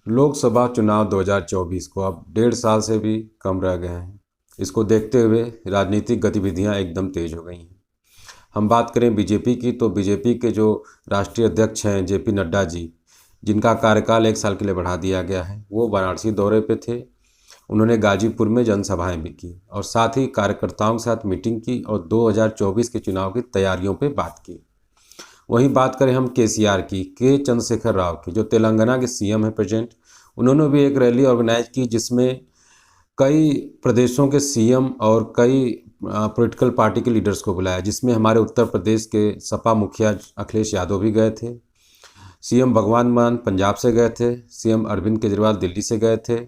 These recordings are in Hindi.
लोकसभा चुनाव 2024 को अब 1.5 साल से भी कम रह गए हैं। इसको देखते हुए राजनीतिक गतिविधियां एकदम तेज हो गई हैं। हम बात करें बीजेपी की, तो बीजेपी के जो राष्ट्रीय अध्यक्ष हैं जेपी नड्डा जी, जिनका कार्यकाल 1 साल के लिए बढ़ा दिया गया है, वो वाराणसी दौरे पे थे। उन्होंने गाजीपुर में जनसभाएं भी की और साथ ही कार्यकर्ताओं के साथ मीटिंग की और 2024 के चुनाव की तैयारियों पे बात की। वहीं बात करें हम केसीआर की, के चंद्रशेखर राव की, जो तेलंगाना के सीएम हैं प्रेजेंट, उन्होंने भी एक रैली ऑर्गेनाइज की जिसमें कई प्रदेशों के सीएम और कई पॉलिटिकल पार्टी के लीडर्स को बुलाया, जिसमें हमारे उत्तर प्रदेश के सपा मुखिया अखिलेश यादव भी गए थे, सीएम भगवंत मान पंजाब से गए थे, सीएम अरविंद केजरीवाल दिल्ली से गए थे,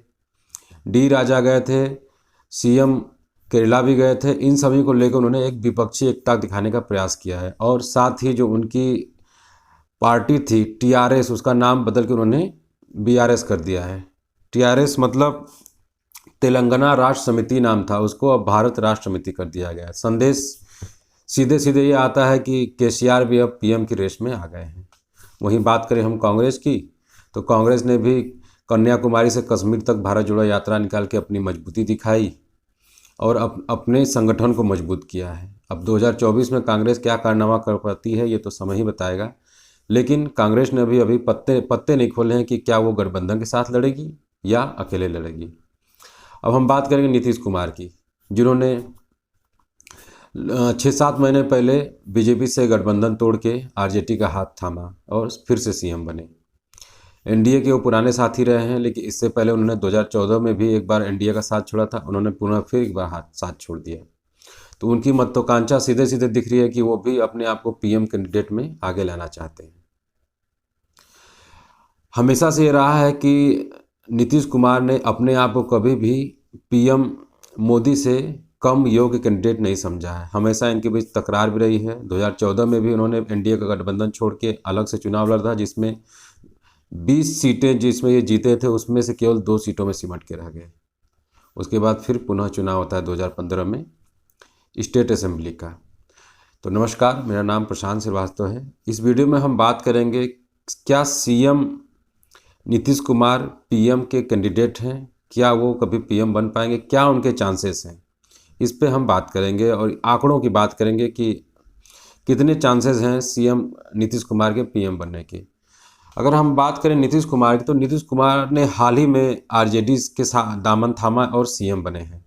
डी राजा गए थे, सीएम केरला भी गए थे। इन सभी को लेकर उन्होंने एक विपक्षी एकता दिखाने का प्रयास किया है और साथ ही जो उनकी पार्टी थी टीआरएस, उसका नाम बदल के उन्होंने बीआरएस कर दिया है। टीआरएस मतलब तेलंगाना राष्ट्र समिति नाम था, उसको अब भारत राष्ट्र समिति कर दिया गया है। संदेश सीधे सीधे ये आता है कि केसीआर भी अब पीएम की रेस में आ गए हैं। वहीं बात करें हम कांग्रेस की, तो कांग्रेस ने भी कन्याकुमारी से कश्मीर तक भारत जोड़ो यात्रा निकाल के अपनी मजबूती दिखाई और अपने संगठन को मजबूत किया है। अब 2024 में कांग्रेस क्या कारनामा कर पाती है ये तो समय ही बताएगा, लेकिन कांग्रेस ने अभी पत्ते नहीं खोले हैं कि क्या वो गठबंधन के साथ लड़ेगी या अकेले लड़ेगी। अब हम बात करेंगे नीतीश कुमार की, जिन्होंने 6-7 महीने पहले बीजेपी से गठबंधन तोड़ के आरजेडी का हाथ थामा और फिर से सीएम बने। एनडीए के वो पुराने साथी रहे हैं, लेकिन इससे पहले उन्होंने 2014 में भी एक बार एनडीए का साथ छोड़ा था, उन्होंने पुनः फिर एक बार साथ छोड़ दिया। तो उनकी महत्वाकांक्षा सीधे सीधे दिख रही है कि वो भी अपने आप को पीएम कैंडिडेट में आगे लाना चाहते हैं। हमेशा से ये रहा है कि नीतीश कुमार ने अपने आप को कभी भी पीएम मोदी से कम योग्य कैंडिडेट नहीं समझा है। हमेशा इनके बीच तकरार भी रही है। 2014 में भी उन्होंने एनडीए का गठबंधन छोड़ के अलग से चुनाव लड़ा, जिसमें 20 सीटें जिसमें ये जीते थे उसमें से केवल 2 सीटों में सिमट के रह गए। उसके बाद फिर पुनः चुनाव होता है 2015 में स्टेट असेंबली का। तो नमस्कार, मेरा नाम प्रशांत श्रीवास्तव है। इस वीडियो में हम बात करेंगे क्या सीएम नीतीश कुमार पीएम के कैंडिडेट हैं, क्या वो कभी पीएम बन पाएंगे, क्या उनके चांसेस हैं, इस पे हम बात करेंगे और आंकड़ों की बात करेंगे कि कितने चांसेस हैं सीएम नीतीश कुमार के पीएम बनने के। अगर हम बात करें नीतीश कुमार की, तो नीतीश कुमार ने हाल ही में आरजेडी के साथ दामन थामा और सीएम बने हैं।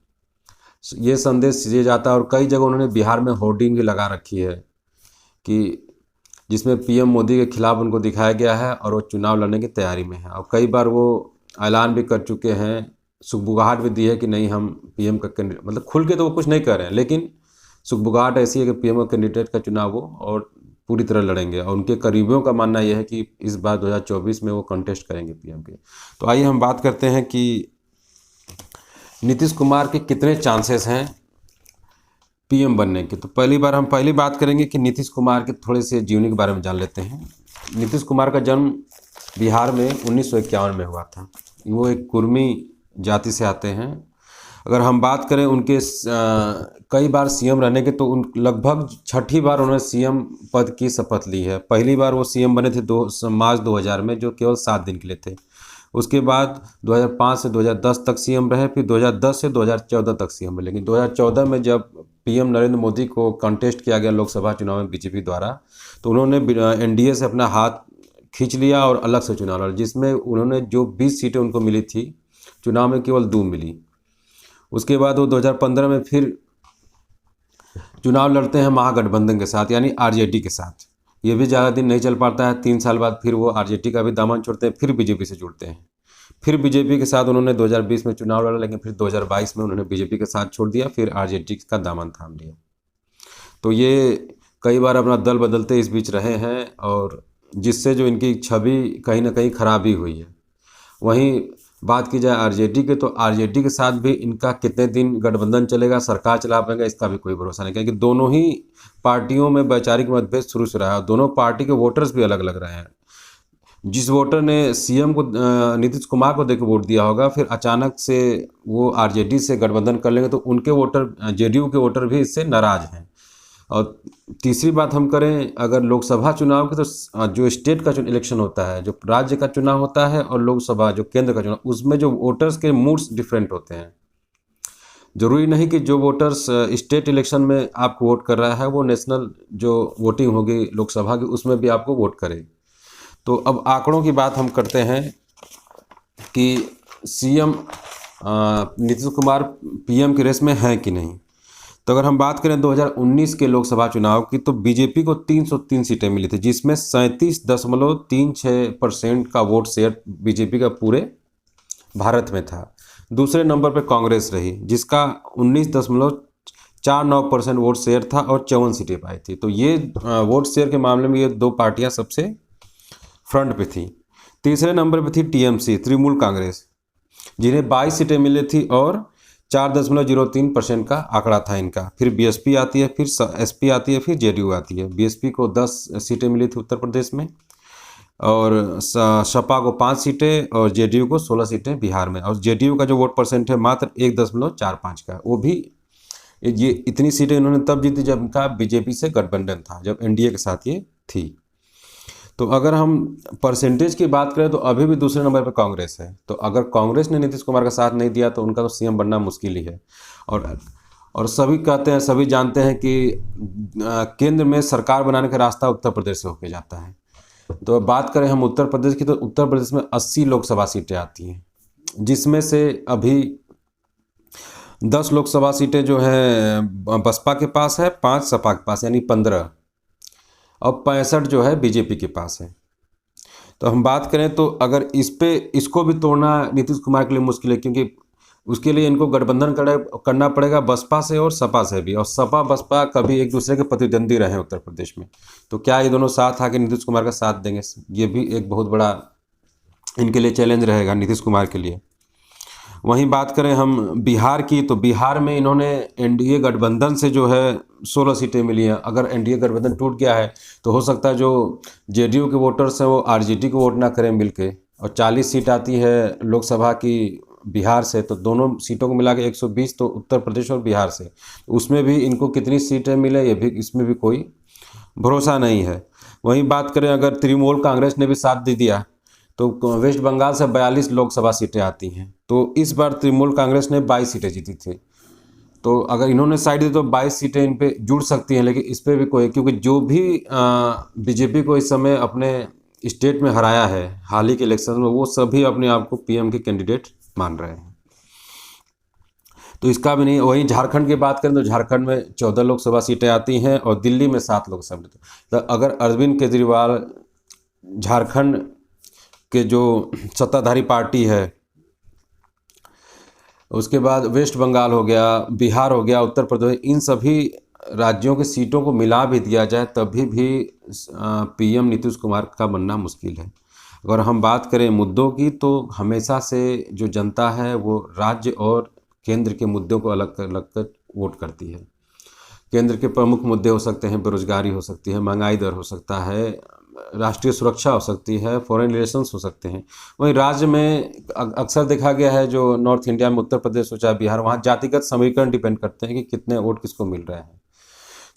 ये संदेश दिया जाता है और कई जगह उन्होंने बिहार में होर्डिंग भी लगा रखी है कि जिसमें पीएम मोदी के खिलाफ उनको दिखाया गया है और वो चुनाव लड़ने की तैयारी में है। और कई बार वो ऐलान भी कर चुके हैं, सुगबुगाहट भी दी है कि नहीं हम पीएम का कैंडिडेट, मतलब खुल के तो वो कुछ नहीं कर रहे हैं, लेकिन सुगबुगाहट ऐसी है कि पीएम का कैंडिडेट का चुनाव वो और पूरी तरह लड़ेंगे। और उनके करीबियों का मानना यह है कि इस बार 2024 में वो कंटेस्ट करेंगे पीएम के। तो आइए हम बात करते हैं कि नीतीश कुमार के कितने चांसेस हैं पीएम बनने के। तो पहली बात करेंगे कि नीतीश कुमार के थोड़े से जीवनी के बारे में जान लेते हैं। नीतीश कुमार का जन्म बिहार में 1951 में हुआ था। वो एक कुर्मी जाति से आते हैं। अगर हम बात करें उनके कई बार सीएम रहने के, तो उन लगभग 6ठी बार उन्होंने सीएम पद की शपथ ली है। पहली बार वो सीएम बने थे मार्च 2000 में, जो केवल 7 दिन के लिए थे। उसके बाद 2005 से 2010 तक सीएम रहे, फिर 2010 से 2014 तक सीएम रहे। लेकिन 2014 में जब पीएम नरेंद्र मोदी को कंटेस्ट किया गया लोकसभा चुनाव में बीजेपी द्वारा, तो उन्होंने एनडीए से अपना हाथ खींच लिया और अलग से चुनाव लड़ा, जिसमें उन्होंने जो 20 सीटें उनको मिली थी, चुनाव में केवल 2 मिली। उसके बाद वो 2015 में फिर चुनाव लड़ते हैं महागठबंधन के साथ, यानी आरजेडी के साथ। ये भी ज़्यादा दिन नहीं चल पाता है, 3 साल बाद फिर वो आरजेडी का भी दामन छोड़ते हैं, फिर बीजेपी से जुड़ते हैं। फिर बीजेपी के साथ उन्होंने 2020 में चुनाव लड़ा, लेकिन फिर 2022 में उन्होंने बीजेपी के साथ छोड़ दिया, फिर आरजेडी का दामन थाम लिया। तो ये कई बार अपना दल बदलते इस बीच रहे हैं, और जिससे जो इनकी छवि कहीं ना कहीं खराब ही हुई है। वहीं बात की जाए आरजेडी के, तो आरजेडी के साथ भी इनका कितने दिन गठबंधन चलेगा, सरकार चला पाएंगे, इसका भी कोई भरोसा नहीं, क्योंकि दोनों ही पार्टियों में वैचारिक मतभेद शुरू से रहा है। दोनों पार्टी के वोटर्स भी अलग अलग रहे हैं। जिस वोटर ने सीएम को नीतीश कुमार को देकर वोट दिया होगा, फिर अचानक से वो आरजेडी से गठबंधन कर लेंगे, तो उनके वोटर, जेडीयू के वोटर भी इससे नाराज हैं। और तीसरी बात हम करें अगर लोकसभा चुनाव की, तो जो स्टेट का इलेक्शन होता है, जो राज्य का चुनाव होता है, और लोकसभा जो केंद्र का चुनाव, उसमें जो वोटर्स के मूड्स डिफरेंट होते हैं। जरूरी नहीं कि जो वोटर्स स्टेट इलेक्शन में आपको वोट कर रहा है वो नेशनल जो वोटिंग होगी लोकसभा की उसमें भी आपको वोट करे। तो अब आंकड़ों की बात हम करते हैं कि सीएम नीतीश कुमार पीएम की रेस में हैं कि नहीं। तो अगर हम बात करें 2019 के लोकसभा चुनाव की, तो बीजेपी को 303 सीटें मिली थी, जिसमें 37.36% का वोट शेयर बीजेपी का पूरे भारत में था। दूसरे नंबर पर कांग्रेस रही, जिसका 19.49% वोट शेयर था और 54 सीटें पाई थी। तो ये वोट शेयर के मामले में ये दो पार्टियां सबसे फ्रंट पे थी। तीसरे नंबर पे थी टीएमसी, तृणमूल कांग्रेस, जिन्हें 22 सीटें मिली थी और 4.03% का आंकड़ा था इनका। फिर बीएसपी आती है, फिर एसपी आती है, फिर जेडीयू आती है। बीएसपी को 10 सीटें मिली थी उत्तर प्रदेश में, और सपा को 5 सीटें और जेडीयू को 16 सीटें बिहार में। और जेडीयू का जो वोट परसेंट है मात्र 1.45 का, वो भी ये इतनी सीटें इन्होंने तब जीती जब इनका बीजेपी से गठबंधन था, जब एनडीए के साथ ये थी। तो अगर हम परसेंटेज की बात करें तो अभी भी दूसरे नंबर पर कांग्रेस है। तो अगर कांग्रेस ने नीतीश कुमार का साथ नहीं दिया तो उनका तो सीएम बनना मुश्किल ही है। और सभी कहते हैं, सभी जानते हैं कि केंद्र में सरकार बनाने का रास्ता उत्तर प्रदेश से होकर जाता है। तो अब बात करें हम उत्तर प्रदेश की, तो उत्तर प्रदेश में 80 लोकसभा सीटें आती हैं, जिसमें से अभी 10 लोकसभा सीटें जो हैं बसपा के पास है, 5 सपा के पास, यानी 15, और 65 जो है बीजेपी के पास है। तो हम बात करें तो अगर इसको भी तोड़ना नीतीश कुमार के लिए मुश्किल है, क्योंकि उसके लिए इनको गठबंधन करना पड़ेगा बसपा से और सपा से भी। और सपा बसपा कभी एक दूसरे के प्रतिद्वंदी रहे उत्तर प्रदेश में, तो क्या ये दोनों साथ आके नीतीश कुमार का साथ देंगे? ये भी एक बहुत बड़ा इनके लिए चैलेंज रहेगा नीतीश कुमार के लिए। वहीं बात करें हम बिहार की, तो बिहार में इन्होंने एनडीए गठबंधन से जो है 16 सीटें मिली हैं। अगर एनडीए गठबंधन टूट गया है तो हो सकता है जो जेडीयू के वोटर्स हैं वो आरजेडी को वोट ना करें मिलके। और 40 सीट आती है लोकसभा की बिहार से, तो दोनों सीटों को मिला के 120, तो उत्तर प्रदेश और बिहार से, उसमें भी इनको कितनी सीटें मिले ये भी, इसमें भी कोई भरोसा नहीं है। वहीं बात करें अगर तृणमूल कांग्रेस ने भी साथ दे दिया तो वेस्ट बंगाल से 42 लोकसभा सीटें आती हैं। तो इस बार तृणमूल कांग्रेस ने 22 सीटें जीती थी। तो अगर इन्होंने साइड दी तो 22 सीटें इन पे जुड़ सकती हैं, लेकिन इस पर भी कोई, क्योंकि जो भी बीजेपी को इस समय अपने स्टेट में हराया है हाल ही के इलेक्शन में, वो सभी अपने आप को पीएम के कैंडिडेट मान रहे हैं। तो इसका भी नहीं। वहीं झारखंड की बात करें तो झारखंड में 14 लोकसभा सीटें आती हैं और दिल्ली में 7 लोकसभा। तो अगर अरविंद केजरीवाल झारखंड के जो सत्ताधारी पार्टी है, उसके बाद वेस्ट बंगाल हो गया, बिहार हो गया, उत्तर प्रदेश, इन सभी राज्यों की सीटों को मिला भी दिया जाए तभी भी पीएम नीतीश कुमार का बनना मुश्किल है। अगर हम बात करें मुद्दों की, तो हमेशा से जो जनता है वो राज्य और केंद्र के मुद्दों को अलग कर वोट करती है। केंद्र के प्रमुख मुद्दे हो सकते हैं, बेरोजगारी हो सकती है, महंगाई दर हो सकता है, राष्ट्रीय सुरक्षा हो सकती है, फॉरेन रिलेशंस हो सकते हैं। वहीं राज्य में अक्सर देखा गया है, जो नॉर्थ इंडिया में उत्तर प्रदेश हो चाहे बिहार, वहाँ जातिगत समीकरण डिपेंड करते हैं कि कितने वोट किसको मिल रहे हैं।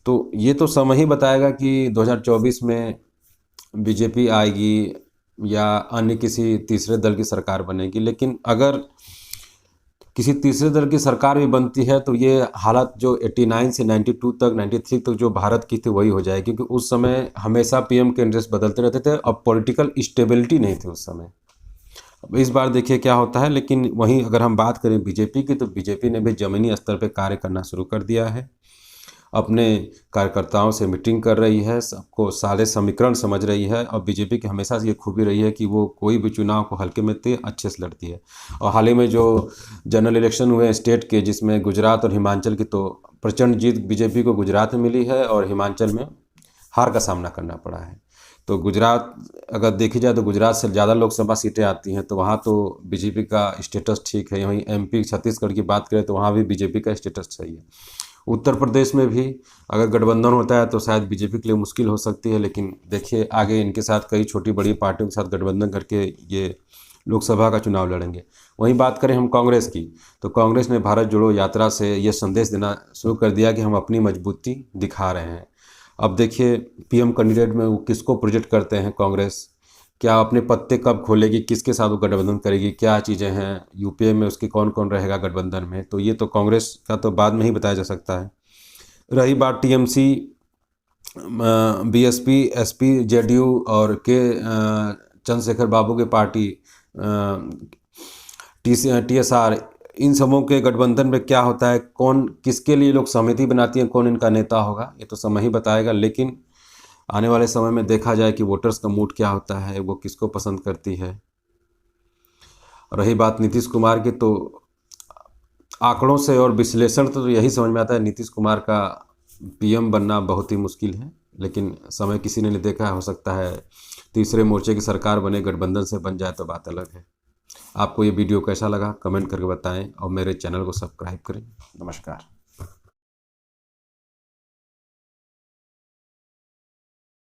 तो ये तो समय ही बताएगा कि 2024 में बीजेपी आएगी या अन्य किसी तीसरे दल की सरकार बनेगी। लेकिन अगर किसी तीसरे दल की सरकार भी बनती है तो ये हालत जो 89 से 92 तक, 93 तक जो भारत की थी वही हो जाएगी, क्योंकि उस समय हमेशा पीएम के इंटरेस्ट बदलते रहते थे और पॉलिटिकल स्टेबिलिटी नहीं थी उस समय। अब इस बार देखिए क्या होता है। लेकिन वहीं अगर हम बात करें बीजेपी की, तो बीजेपी ने भी ज़मीनी स्तर पर कार्य करना शुरू कर दिया है, अपने कार्यकर्ताओं से मीटिंग कर रही है, सबको सारे समीकरण समझ रही है। और बीजेपी की हमेशा से ये खूबी रही है कि वो कोई भी चुनाव को हल्के में अच्छे से लड़ती है। और हाल ही में जो जनरल इलेक्शन हुए हैं स्टेट के, जिसमें गुजरात और हिमाचल की, तो प्रचंड जीत बीजेपी को गुजरात में मिली है और हिमाचल में हार का सामना करना पड़ा है। तो गुजरात अगर देखी जाए तो गुजरात से ज़्यादा लोकसभा सीटें आती हैं, तो वहाँ तो बीजेपी का स्टेटस ठीक है। वहीं एमपी छत्तीसगढ़ की बात करें तो वहाँ भी बीजेपी का स्टेटस सही है। उत्तर प्रदेश में भी अगर गठबंधन होता है तो शायद बीजेपी के लिए मुश्किल हो सकती है, लेकिन देखिए आगे इनके साथ कई छोटी बड़ी पार्टियों के साथ गठबंधन करके ये लोकसभा का चुनाव लड़ेंगे। वहीं बात करें हम कांग्रेस की, तो कांग्रेस ने भारत जोड़ो यात्रा से ये संदेश देना शुरू कर दिया कि हम अपनी मजबूती दिखा रहे हैं। अब देखिए पीएम कैंडिडेट में वो किसको प्रोजेक्ट करते हैं कांग्रेस, क्या अपने पत्ते कब खोलेगी, किसके साथ वो गठबंधन करेगी, क्या चीज़ें हैं, यूपीए में उसके कौन कौन रहेगा गठबंधन में, तो ये तो कांग्रेस का तो बाद में ही बताया जा सकता है। रही बात टीएमसी, बीएसपी, एसपी, जेडीयू और के चंद्रशेखर बाबू की पार्टी टीएसआर, इन सबों के गठबंधन में क्या होता है, कौन किसके लिए लोग समिति बनाती हैं, कौन इनका नेता होगा, ये तो समय ही बताएगा। लेकिन आने वाले समय में देखा जाए कि वोटर्स का मूड क्या होता है, वो किसको पसंद करती है। रही बात नीतीश कुमार की, तो आंकड़ों से और विश्लेषण तो यही समझ में आता है नीतीश कुमार का पीएम बनना बहुत ही मुश्किल है। लेकिन समय किसी ने नहीं देखा, हो सकता है तीसरे मोर्चे की सरकार बने, गठबंधन से बन जाए तो बात अलग है। आपको ये वीडियो कैसा लगा कमेंट करके बताएं और मेरे चैनल को सब्सक्राइब करें। नमस्कार।